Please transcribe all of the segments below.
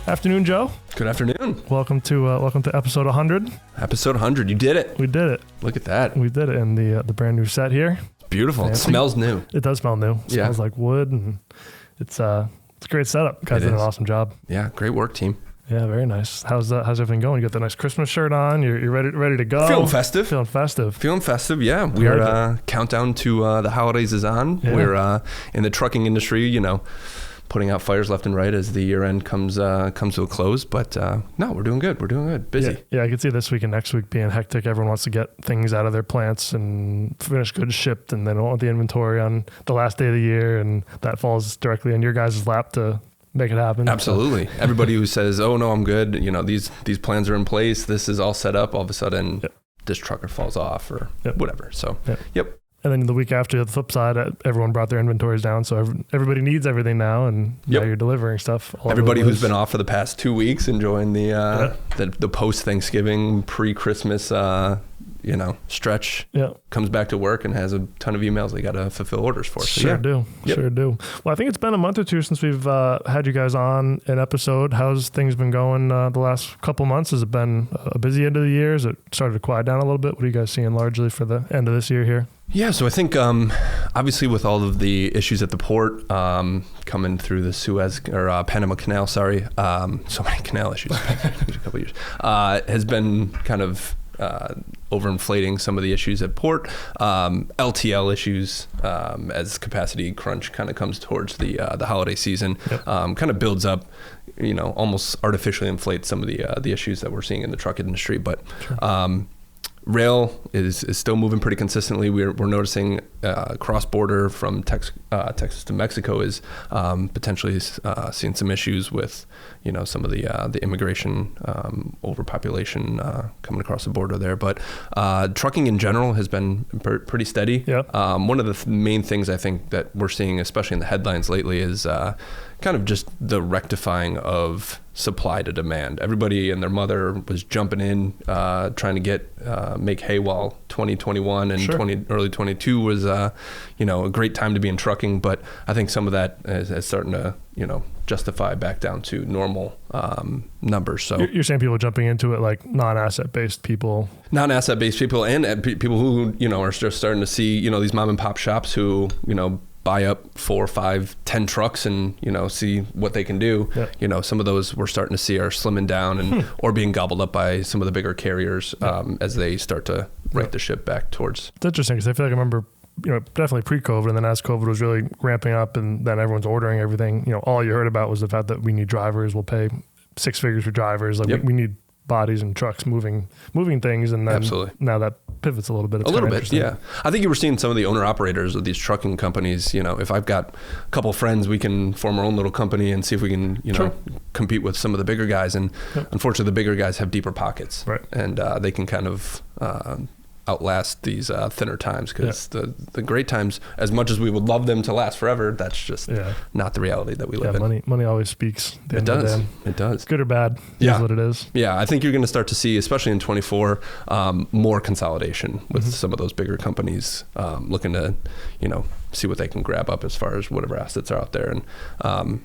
Afternoon, Joe. Good afternoon. Welcome to episode 100. Episode 100. You did it. We did it. Look at that. We did it in the brand new set here. Beautiful. Fancy. It smells new. It does smell new. It smells like wood, and it's a great setup. You guys did an awesome job. Yeah, great work, team. Yeah, very nice. How's everything going? You got the nice Christmas shirt on. You're ready to go. Feeling festive. Feeling festive. Yeah. We're countdown to the holidays is on. Yeah. We're in the trucking industry, putting out fires left and right as the year end comes to a close. But no, we're doing good. We're doing good. Busy. Yeah, I can see this week and next week being hectic. Everyone wants to get things out of their plants and finished goods shipped, and they don't want the inventory on the last day of the year, and that falls directly in your guys' lap to make it happen. Absolutely. So. Everybody who says, "Oh no, I'm good," these plans are in place. This is all set up. All of a sudden, this trucker falls off or whatever. So, yep. And then the week after, the flip side, everyone brought their inventories down. So everybody needs everything now, and now you're delivering stuff. Everybody who's been off for the past 2 weeks enjoying the post Thanksgiving, pre-Christmas, stretch. Yeah. Comes back to work and has a ton of emails they got to fulfill orders for. So, Sure do. Well, I think it's been a month or two since we've had you guys on an episode. How's things been going the last couple months? Has it been a busy end of the year? Has it started to quiet down a little bit? What are you guys seeing largely for the end of this year here? Yeah, so I think obviously with all of the issues at the port coming through the Suez or Panama Canal, so many canal issues, a couple of years, has been kind of overinflating some of the issues at port, LTL issues as capacity crunch kind of comes towards the holiday season, kind of builds up, almost artificially inflates some of the issues that we're seeing in the truck industry, but. Sure. Rail is still moving pretty consistently. We're noticing cross-border from Texas to Mexico is potentially seeing some issues with some of the immigration overpopulation coming across the border there. But trucking in general has been pretty steady. Yeah. One of the main things I think that we're seeing, especially in the headlines lately, is kind of just the rectifying of supply to demand. Everybody and their mother was jumping in, trying to make hay while 2021 and early 22 was, a great time to be in trucking. But I think some of that is starting to, justify back down to normal numbers. So you're saying people jumping into it like non-asset based people and people who, are just starting to see, these mom and pop shops who, buy up 4, 5, 10 trucks and, see what they can do. Yeah. Some of those we're starting to see are slimming down and or being gobbled up by some of the bigger carriers as they start to right the ship back towards. It's interesting because I feel like I remember, definitely pre-COVID, and then as COVID was really ramping up and then everyone's ordering everything, all you heard about was the fact that we need drivers. We'll pay 6 figures for drivers. Like we need bodies and trucks moving things, and then now that pivots a little bit. Yeah. I think you were seeing some of the owner operators of these trucking companies, if I've got a couple of friends, we can form our own little company and see if we can, compete with some of the bigger guys. And unfortunately, the bigger guys have deeper pockets, right? And they can kind of outlast these thinner times because the great times, as much as we would love them to last forever, that's just not the reality that we live in. Money always speaks. It does. Good or bad is what it is. Yeah, I think you're going to start to see, especially in 24, more consolidation with some of those bigger companies looking to, see what they can grab up as far as whatever assets are out there. And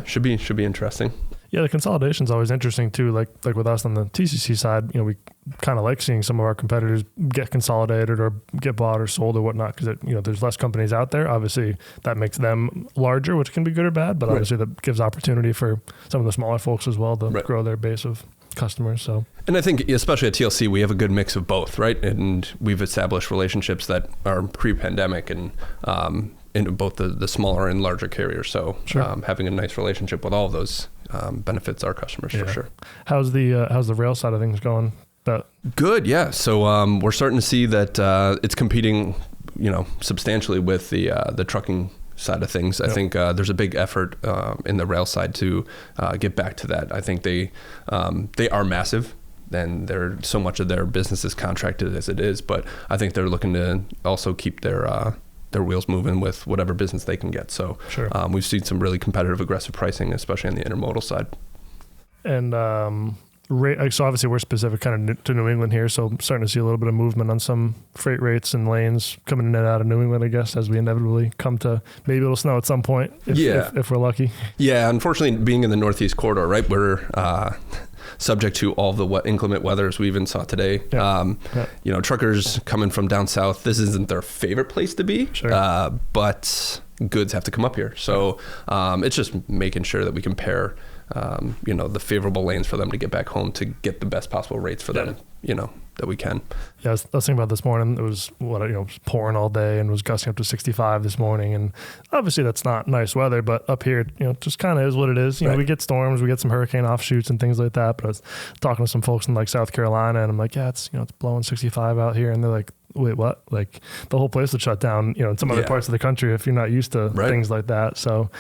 should be interesting. Yeah, the consolidation is always interesting too. Like with us on the TCC side, we kind of like seeing some of our competitors get consolidated or get bought or sold or whatnot because there's less companies out there. Obviously, that makes them larger, which can be good or bad. But obviously, that gives opportunity for some of the smaller folks as well to grow their base of customers. So, and I think especially at TLC, we have a good mix of both, right? And we've established relationships that are pre-pandemic and. In both the smaller and larger carriers. So having a nice relationship with all of those benefits our customers for sure. How's the rail side of things going? Good, yeah. So we're starting to see that it's competing, substantially with the trucking side of things. I think there's a big effort in the rail side to get back to that. I think they are massive. And they're so much of their business is contracted as it is, but I think they're looking to also keep their wheels moving with whatever business they can get. So we've seen some really competitive, aggressive pricing, especially on the intermodal side. And So obviously we're specific kind of to New England here, so I'm starting to see a little bit of movement on some freight rates and lanes coming in and out of New England, I guess, as we inevitably come to maybe it'll snow at some point if we're lucky. Yeah, unfortunately, being in the Northeast corridor, right, we're subject to all the inclement weather, as we even saw today. Truckers coming from down south, this isn't their favorite place to be, but goods have to come up here. So it's just making sure that we can pair the favorable lanes for them to get back home to get the best possible rates for them, that we can. Yeah, I was thinking about this morning. It was pouring all day and was gusting up to 65 this morning. And obviously that's not nice weather, but up here, just kind of is what it is. We get storms, we get some hurricane offshoots and things like that. But I was talking to some folks in like South Carolina, and I'm like, yeah, it's blowing 65 out here. And they're like, wait, what? Like the whole place would shut down, in some other parts of the country if you're not used to things like that. So,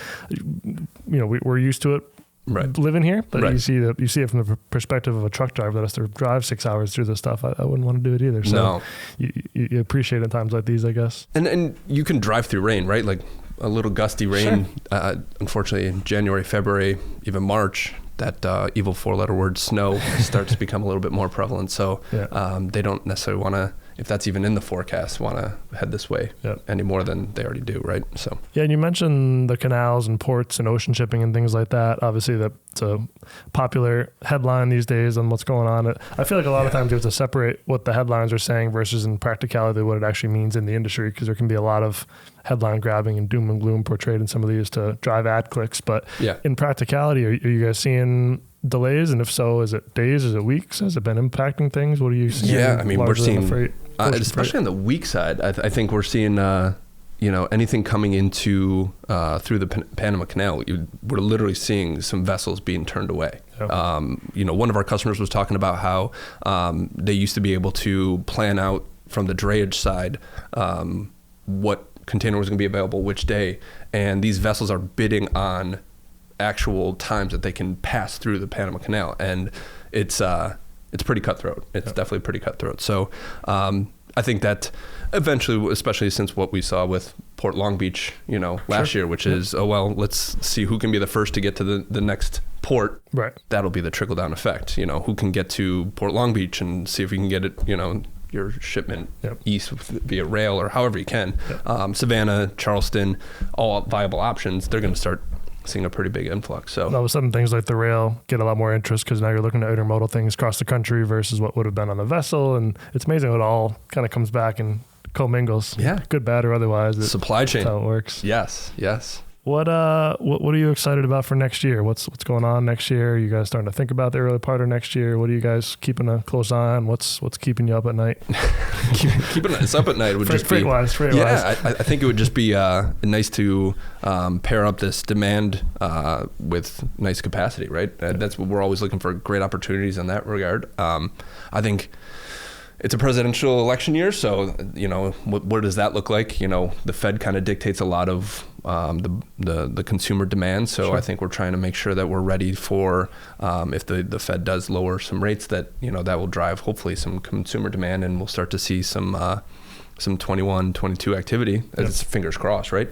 we're used to it. Living here, but you see it from the perspective of a truck driver that has to drive 6 hours through this stuff. I wouldn't want to do it either. So you appreciate it at times like these, I guess. And you can drive through rain, right? Like a little gusty rain. Sure. Unfortunately, in January, February, even March, that evil 4-letter word snow starts to become a little bit more prevalent. So they don't necessarily want to, if that's even in the forecast, want to head this way any more than they already do, right? So and you mentioned the canals and ports and ocean shipping and things like that. Obviously, that's a popular headline these days on what's going on. I feel like a lot of times you have to separate what the headlines are saying versus in practicality what it actually means in the industry, because there can be a lot of headline grabbing and doom and gloom portrayed in some of these to drive ad clicks. But in practicality, are you guys seeing delays? And if so, is it days? Is it weeks? Has it been impacting things? What are you seeing? Yeah, I mean, we're seeing, especially on the weak side, I think we're seeing, anything coming into through the Panama Canal. We're literally seeing some vessels being turned away. One of our customers was talking about how they used to be able to plan out from the drayage side what container was going to be available which day, and these vessels are bidding on actual times that they can pass through the Panama Canal, and it's pretty cutthroat. It's definitely pretty cutthroat. So I think that eventually, especially since what we saw with Port Long Beach, last year, which is, let's see who can be the first to get to the next port. Right. That'll be the trickle down effect. Who can get to Port Long Beach and see if we can get it, your shipment east via rail or however you can. Savannah, Charleston, all viable options. They're going to start seeing a pretty big influx. So all of a sudden things like the rail get a lot more interest because now you're looking at intermodal things across the country versus what would have been on the vessel. And it's amazing how it all kind of comes back and commingles. Yeah. Good, bad, or otherwise. Supply chain. That's how it works. Yes. What are you excited about for next year? What's going on next year? Are you guys starting to think about the early part of next year? What are you guys keeping a close eye on? What's keeping you up at night? keeping us up at night would just be freight-wise. I think it would just be nice to pair up this demand with nice capacity, right? That's what we're always looking for, great opportunities in that regard. I think it's a presidential election year, so what does that look like? The Fed kind of dictates a lot of the consumer demand. So I think we're trying to make sure that we're ready for if the Fed does lower some rates, that that will drive hopefully some consumer demand, and we'll start to see some 21, 22 activity. It's fingers crossed, right?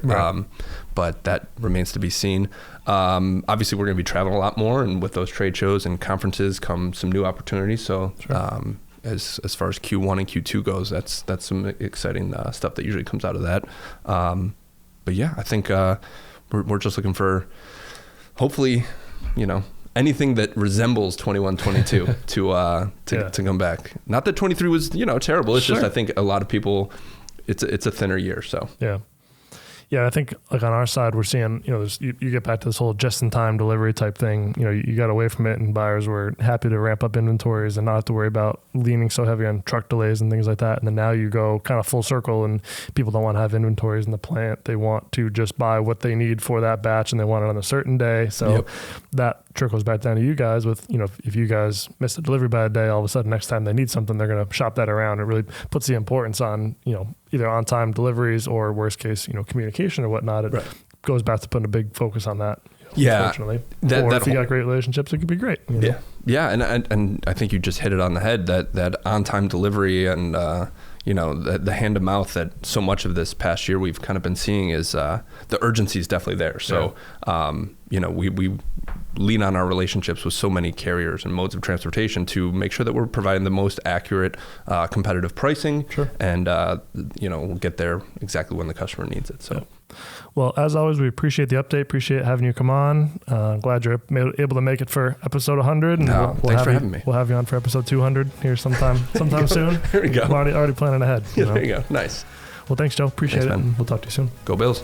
But that remains to be seen. Obviously, we're going to be traveling a lot more, and with those trade shows and conferences come some new opportunities. So. As far as Q1 and Q2 goes, that's some exciting stuff that usually comes out of that. But yeah, I think we're just looking for, hopefully, anything that resembles 21, 22 to come back. Not that 23 was terrible. It's just I think a lot of people, it's a thinner year. So Yeah, I think like on our side, we're seeing, you get back to this whole just-in-time delivery type thing. You got away from it, and buyers were happy to ramp up inventories and not have to worry about leaning so heavy on truck delays and things like that. And then now you go kind of full circle, and people don't want to have inventories in the plant. They want to just buy what they need for that batch, and they want it on a certain day. So that trickles back down to you guys with, if you guys miss the delivery by a day, all of a sudden next time they need something, they're going to shop that around. It really puts the importance on, either on-time deliveries or worst case, communication or whatnot. It goes back to putting a big focus on that. Unfortunately. Or if you got great relationships, it could be great. Yeah. And I think you just hit it on the head, that on-time delivery and, the hand to mouth that so much of this past year we've kind of been seeing is the urgency is definitely there. So, we lean on our relationships with so many carriers and modes of transportation to make sure that we're providing the most accurate, competitive pricing. Sure. And, we'll get there exactly when the customer needs it. So. Yep. Well, as always, we appreciate the update. Appreciate having you come on. Glad you're able to make it for episode 100. And thanks for having me. We'll have you on for episode 200 here sometime soon. There we go. I'm already planning ahead. There you go. Nice. Well, thanks, Joe. Appreciate it. And we'll talk to you soon. Go Bills.